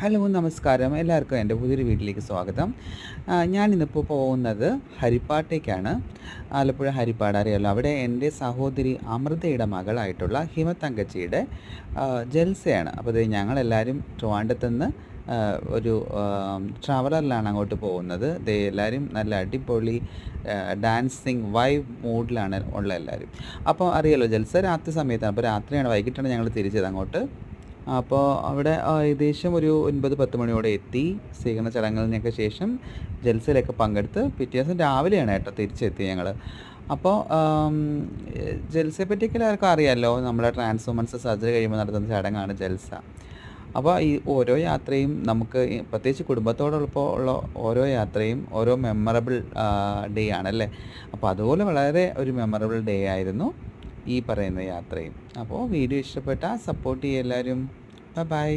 Hello നമസ്കാരം എല്ലാവർക്കും എൻ്റെ പുതിയൊരു വീട്ടിലേക്ക് സ്വാഗതം. ഞാനിന്നിപ്പോൾ പോകുന്നത് ഹരിപ്പാട്ടേക്കാണ്. ആലപ്പുഴ ഹരിപ്പാട് അറിയാമല്ലോ. അവിടെ എൻ്റെ സഹോദരി അമൃതയുടെ മകളായിട്ടുള്ള ഹിമത്തങ്കച്ചിയുടെ ജൽസയാണ്. അപ്പോൾ ഇത് ഞങ്ങളെല്ലാവരും ട്രിവാൻഡ്രത്തുനിന്ന് ഒരു ട്രാവലറിലാണ് അങ്ങോട്ട് പോകുന്നത്. ദേ എല്ലാവരും നല്ല അടിപൊളി ഡാൻസിങ് വൈബ് മൂഡിലാണ് ഉള്ള എല്ലാവരും. അപ്പോൾ അറിയാലോ ജൽസ രാത്രി സമയത്താണ്. അപ്പോൾ രാത്രിയാണ്, വൈകിട്ടാണ് ഞങ്ങൾ തിരിച്ചത് അങ്ങോട്ട്. അപ്പോൾ അവിടെ ഏകദേശം ഒരു 9-10 മണിയോടെ എത്തി. സ്വീകരണ ചടങ്ങുകളിനൊക്കെ ശേഷം ജൽസയിലൊക്കെ പങ്കെടുത്ത് പിറ്റേ ദിവസം രാവിലെയാണ് കേട്ടോ തിരിച്ചെത്തി ഞങ്ങൾ. അപ്പോൾ ജൽസയെ പറ്റിയൊക്കെ എല്ലാവർക്കും അറിയാമല്ലോ. നമ്മുടെ ട്രാൻസ് വുമൻസ് സർജറി കഴിയുമ്പോൾ നടത്തുന്ന ചടങ്ങാണ് ജൽസ. അപ്പോൾ ഈ ഓരോ യാത്രയും നമുക്ക് പ്രത്യേകിച്ച് കുടുംബത്തോടൊപ്പം ഉള്ള ഓരോ യാത്രയും ഓരോ മെമ്മറബിൾ ഡേ ആണല്ലേ. അപ്പോൾ അതുപോലെ വളരെ ഒരു മെമ്മറബിൾ ഡേ ആയിരുന്നു ഈ പറയുന്ന യാത്രയും. അപ്പോൾ വീഡിയോ ഇഷ്ടപ്പെട്ടാൽ സപ്പോർട്ട് ചെയ്യുക എല്ലാവരും. Bye bye.